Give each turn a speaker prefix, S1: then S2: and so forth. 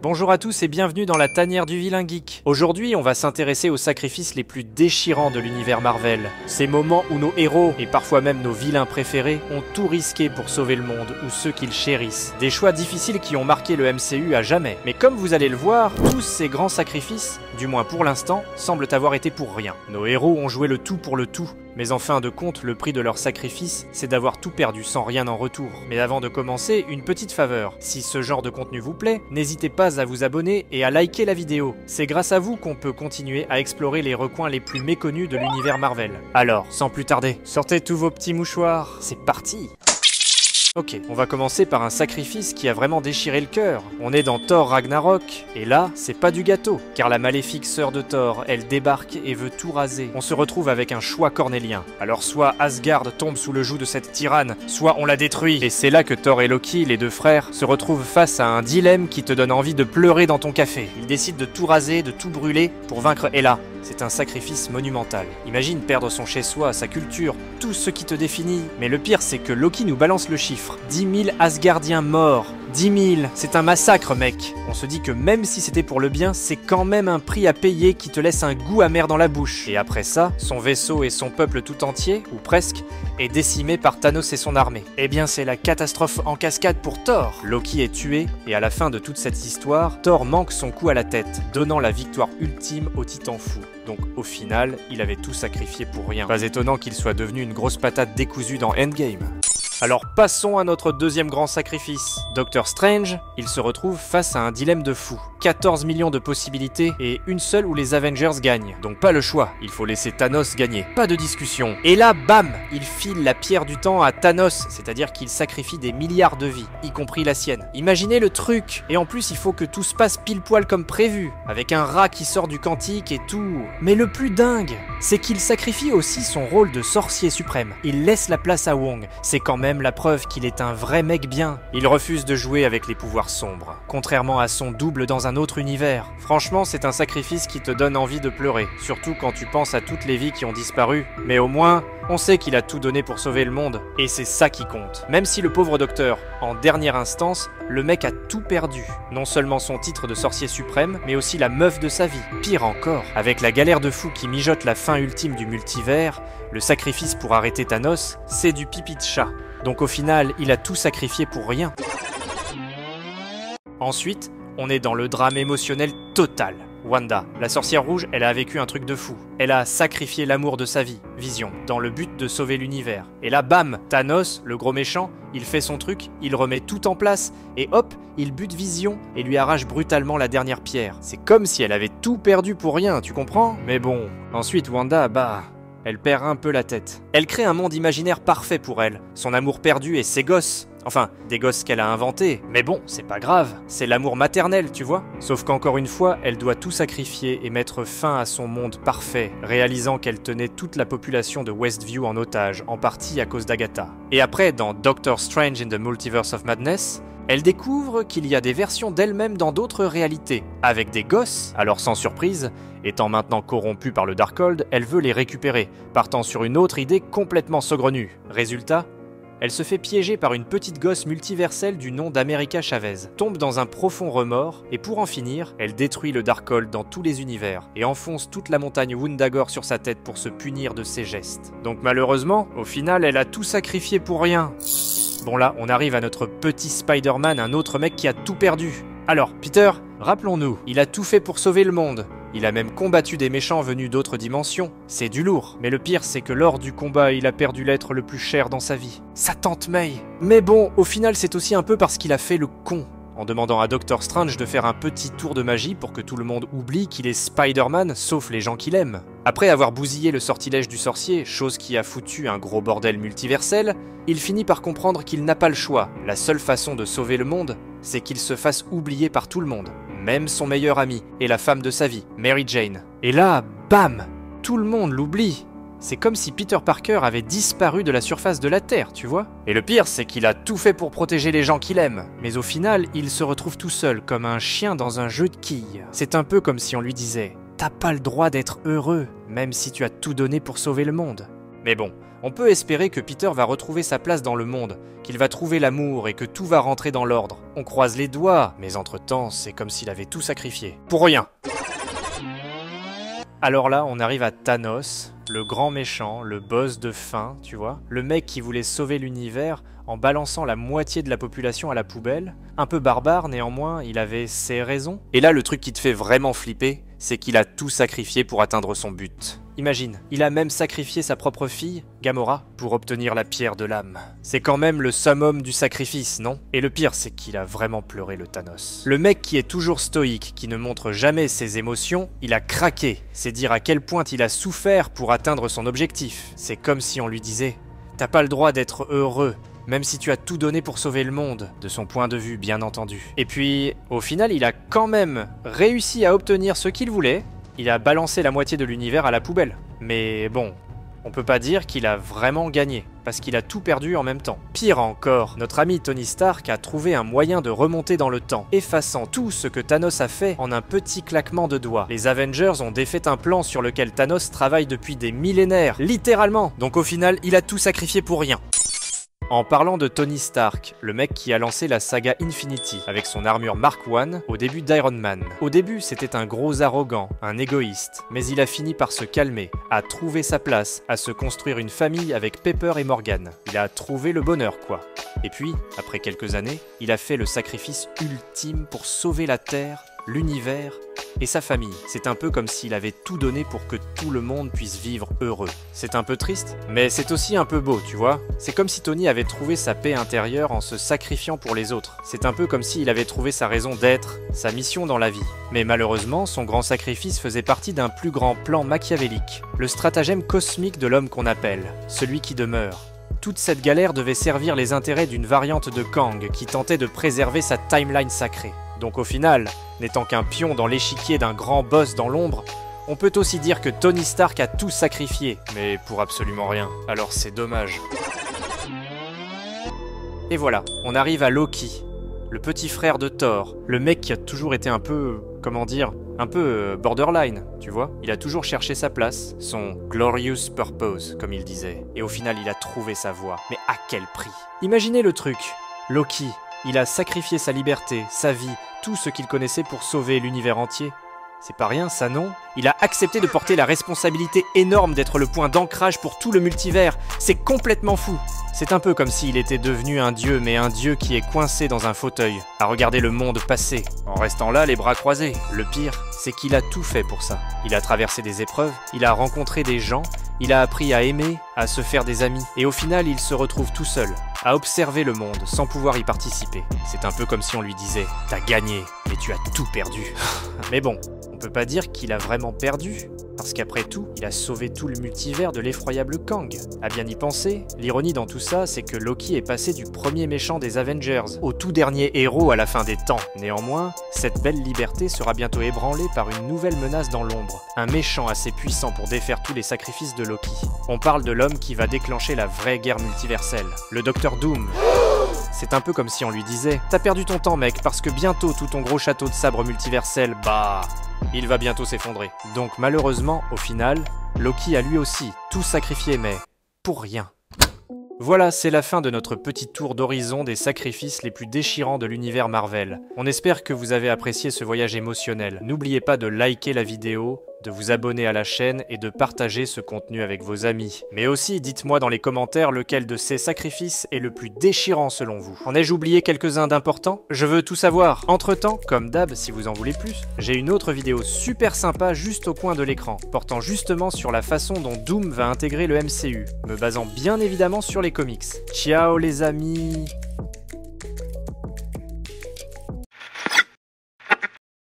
S1: Bonjour à tous et bienvenue dans la tanière du vilain geek. Aujourd'hui, on va s'intéresser aux sacrifices les plus déchirants de l'univers Marvel. Ces moments où nos héros, et parfois même nos vilains préférés, ont tout risqué pour sauver le monde ou ceux qu'ils chérissent. Des choix difficiles qui ont marqué le MCU à jamais. Mais comme vous allez le voir, tous ces grands sacrifices, du moins pour l'instant, semblent avoir été pour rien. Nos héros ont joué le tout pour le tout. Mais en fin de compte, le prix de leur sacrifice, c'est d'avoir tout perdu sans rien en retour. Mais avant de commencer, une petite faveur. Si ce genre de contenu vous plaît, n'hésitez pas à vous abonner et à liker la vidéo. C'est grâce à vous qu'on peut continuer à explorer les recoins les plus méconnus de l'univers Marvel. Alors, sans plus tarder, sortez tous vos petits mouchoirs, c'est parti! Ok, on va commencer par un sacrifice qui a vraiment déchiré le cœur. On est dans Thor Ragnarok, et là, c'est pas du gâteau, car la maléfique sœur de Thor, elle débarque et veut tout raser. On se retrouve avec un choix cornélien. Alors soit Asgard tombe sous le joug de cette tyranne, soit on la détruit. Et c'est là que Thor et Loki, les deux frères, se retrouvent face à un dilemme qui te donne envie de pleurer dans ton café. Ils décident de tout raser, de tout brûler, pour vaincre Hela. C'est un sacrifice monumental. Imagine perdre son chez-soi, sa culture, tout ce qui te définit. Mais le pire, c'est que Loki nous balance le chiffre. 10 000 Asgardiens morts. 10 000, c'est un massacre, mec. On se dit que même si c'était pour le bien, c'est quand même un prix à payer qui te laisse un goût amer dans la bouche. Et après ça, son vaisseau et son peuple tout entier, ou presque, est décimé par Thanos et son armée. Eh bien, c'est la catastrophe en cascade pour Thor. Loki est tué, et à la fin de toute cette histoire, Thor manque son coup à la tête, donnant la victoire ultime au Titan fou. Donc au final, il avait tout sacrifié pour rien. Pas étonnant qu'il soit devenu une grosse patate décousue dans Endgame. Alors passons à notre deuxième grand sacrifice. Doctor Strange, il se retrouve face à un dilemme de fou. 14 millions de possibilités et une seule où les Avengers gagnent. Donc pas le choix, il faut laisser Thanos gagner. Pas de discussion. Et là, bam, il file la pierre du temps à Thanos, c'est-à-dire qu'il sacrifie des milliards de vies, y compris la sienne. Imaginez le truc. Et en plus, il faut que tout se passe pile poil comme prévu, avec un rat qui sort du quantique et tout. Mais le plus dingue, c'est qu'il sacrifie aussi son rôle de sorcier suprême. Il laisse la place à Wong. C'est quand même la preuve qu'il est un vrai mec bien. Il refuse de jouer avec les pouvoirs sombres, contrairement à son double dans un autre univers. Franchement, c'est un sacrifice qui te donne envie de pleurer, surtout quand tu penses à toutes les vies qui ont disparu. Mais au moins, on sait qu'il a tout donné pour sauver le monde, et c'est ça qui compte. Même si le pauvre docteur, en dernière instance, le mec a tout perdu. Non seulement son titre de sorcier suprême, mais aussi la meuf de sa vie. Pire encore, avec la galère de fou qui mijote la fin ultime du multivers, le sacrifice pour arrêter Thanos, c'est du pipi de chat. Donc au final, il a tout sacrifié pour rien. Ensuite, on est dans le drame émotionnel total. Wanda, la sorcière rouge, elle a vécu un truc de fou. Elle a sacrifié l'amour de sa vie, Vision, dans le but de sauver l'univers. Et là, bam, Thanos, le gros méchant, il fait son truc, il remet tout en place, et hop, il bute Vision et lui arrache brutalement la dernière pierre. C'est comme si elle avait tout perdu pour rien, tu comprends? Mais bon, ensuite Wanda, elle perd un peu la tête. Elle crée un monde imaginaire parfait pour elle, son amour perdu et ses gosses. Enfin, des gosses qu'elle a inventés. Mais bon, c'est pas grave, c'est l'amour maternel, tu vois. Sauf qu'encore une fois, elle doit tout sacrifier et mettre fin à son monde parfait, réalisant qu'elle tenait toute la population de Westview en otage, en partie à cause d'Agatha. Et après, dans Doctor Strange in the Multiverse of Madness, elle découvre qu'il y a des versions d'elle-même dans d'autres réalités, avec des gosses. Alors sans surprise, étant maintenant corrompue par le Darkhold, elle veut les récupérer, partant sur une autre idée complètement saugrenue. Résultat, elle se fait piéger par une petite gosse multiverselle du nom d'America Chavez, tombe dans un profond remords, et pour en finir, elle détruit le Darkhold dans tous les univers, et enfonce toute la montagne Wundagore sur sa tête pour se punir de ses gestes. Donc malheureusement, au final, elle a tout sacrifié pour rien. Bon là, on arrive à notre petit Spider-Man, un autre mec qui a tout perdu. Alors, Peter, rappelons-nous, il a tout fait pour sauver le monde. Il a même combattu des méchants venus d'autres dimensions. C'est du lourd. Mais le pire, c'est que lors du combat, il a perdu l'être le plus cher dans sa vie. Sa tante May. Mais bon, au final, c'est aussi un peu parce qu'il a fait le con, en demandant à Doctor Strange de faire un petit tour de magie pour que tout le monde oublie qu'il est Spider-Man, sauf les gens qu'il aime. Après avoir bousillé le sortilège du sorcier, chose qui a foutu un gros bordel multiversel, il finit par comprendre qu'il n'a pas le choix. La seule façon de sauver le monde, c'est qu'il se fasse oublier par tout le monde. Même son meilleur ami et la femme de sa vie, Mary Jane. Et là, bam, tout le monde l'oublie. C'est comme si Peter Parker avait disparu de la surface de la Terre, tu vois. Et le pire, c'est qu'il a tout fait pour protéger les gens qu'il aime. Mais au final, il se retrouve tout seul, comme un chien dans un jeu de quilles. C'est un peu comme si on lui disait « T'as pas le droit d'être heureux, même si tu as tout donné pour sauver le monde. » Mais bon, On peut espérer que Peter va retrouver sa place dans le monde, qu'il va trouver l'amour et que tout va rentrer dans l'ordre. On croise les doigts, mais entre-temps, c'est comme s'il avait tout sacrifié. Pour rien. Alors là, on arrive à Thanos, le grand méchant, le boss de fin, tu vois. Le mec qui voulait sauver l'univers en balançant la moitié de la population à la poubelle. Un peu barbare, néanmoins, il avait ses raisons. Et là, le truc qui te fait vraiment flipper, c'est qu'il a tout sacrifié pour atteindre son but. Imagine, il a même sacrifié sa propre fille, Gamora, pour obtenir la pierre de l'âme. C'est quand même le summum du sacrifice, non? Et le pire, c'est qu'il a vraiment pleuré le Thanos. Le mec qui est toujours stoïque, qui ne montre jamais ses émotions, il a craqué. C'est dire à quel point il a souffert pour atteindre son objectif. C'est comme si on lui disait « T'as pas le droit d'être heureux ». Même si tu as tout donné pour sauver le monde, de son point de vue bien entendu. Et puis, au final, il a quand même réussi à obtenir ce qu'il voulait, il a balancé la moitié de l'univers à la poubelle. Mais bon, on peut pas dire qu'il a vraiment gagné, parce qu'il a tout perdu en même temps. Pire encore, notre ami Tony Stark a trouvé un moyen de remonter dans le temps, effaçant tout ce que Thanos a fait en un petit claquement de doigts. Les Avengers ont défait un plan sur lequel Thanos travaille depuis des millénaires, littéralement. Donc au final, il a tout sacrifié pour rien. En parlant de Tony Stark, le mec qui a lancé la saga Infinity avec son armure Mark I au début d'Iron Man. Au début, c'était un gros arrogant, un égoïste, mais il a fini par se calmer, à trouver sa place, à se construire une famille avec Pepper et Morgan. Il a trouvé le bonheur, quoi. Et puis, après quelques années, il a fait le sacrifice ultime pour sauver la Terre, l'univers et sa famille. C'est un peu comme s'il avait tout donné pour que tout le monde puisse vivre heureux. C'est un peu triste, mais c'est aussi un peu beau, tu vois. C'est comme si Tony avait trouvé sa paix intérieure en se sacrifiant pour les autres. C'est un peu comme s'il avait trouvé sa raison d'être, sa mission dans la vie. Mais malheureusement, son grand sacrifice faisait partie d'un plus grand plan machiavélique. Le stratagème cosmique de l'homme qu'on appelle, celui qui demeure. Toute cette galère devait servir les intérêts d'une variante de Kang qui tentait de préserver sa timeline sacrée. Donc au final, n'étant qu'un pion dans l'échiquier d'un grand boss dans l'ombre, on peut aussi dire que Tony Stark a tout sacrifié, mais pour absolument rien. Alors c'est dommage. Et voilà, on arrive à Loki, le petit frère de Thor, le mec qui a toujours été un peu, comment dire, un peu borderline, tu vois. Il a toujours cherché sa place, son glorious purpose, comme il disait. Et au final, il a trouvé sa voie. Mais à quel prix? Imaginez le truc, Loki, il a sacrifié sa liberté, sa vie, tout ce qu'il connaissait pour sauver l'univers entier. C'est pas rien, ça non? Il a accepté de porter la responsabilité énorme d'être le point d'ancrage pour tout le multivers. C'est complètement fou. C'est un peu comme s'il était devenu un dieu, mais un dieu qui est coincé dans un fauteuil, à regarder le monde passer, en restant là les bras croisés. Le pire, c'est qu'il a tout fait pour ça. Il a traversé des épreuves, il a rencontré des gens, il a appris à aimer, à se faire des amis, et au final il se retrouve tout seul, à observer le monde sans pouvoir y participer. C'est un peu comme si on lui disait « T'as gagné, mais tu as tout perdu ». Mais bon, on peut pas dire qu'il a vraiment perdu, parce qu'après tout, il a sauvé tout le multivers de l'effroyable Kang. À bien y penser, l'ironie dans tout ça, c'est que Loki est passé du premier méchant des Avengers au tout dernier héros à la fin des temps. Néanmoins, cette belle liberté sera bientôt ébranlée par une nouvelle menace dans l'ombre, un méchant assez puissant pour défaire tous les sacrifices de Loki. On parle de l'homme qui va déclencher la vraie guerre multiverselle, le Docteur Doom. C'est un peu comme si on lui disait « T'as perdu ton temps mec, parce que bientôt tout ton gros château de sabre multiversel, bah... il va bientôt s'effondrer. » Donc malheureusement, au final, Loki a lui aussi tout sacrifié, mais pour rien. Voilà, c'est la fin de notre petit tour d'horizon des sacrifices les plus déchirants de l'univers Marvel. On espère que vous avez apprécié ce voyage émotionnel. N'oubliez pas de liker la vidéo, de vous abonner à la chaîne et de partager ce contenu avec vos amis. Mais aussi, dites-moi dans les commentaires lequel de ces sacrifices est le plus déchirant selon vous. En ai-je oublié quelques-uns d'importants? Je veux tout savoir. Entre-temps, comme d'hab, si vous en voulez plus, j'ai une autre vidéo super sympa juste au coin de l'écran, portant justement sur la façon dont Doom va intégrer le MCU, me basant bien évidemment sur les comics. Ciao les amis!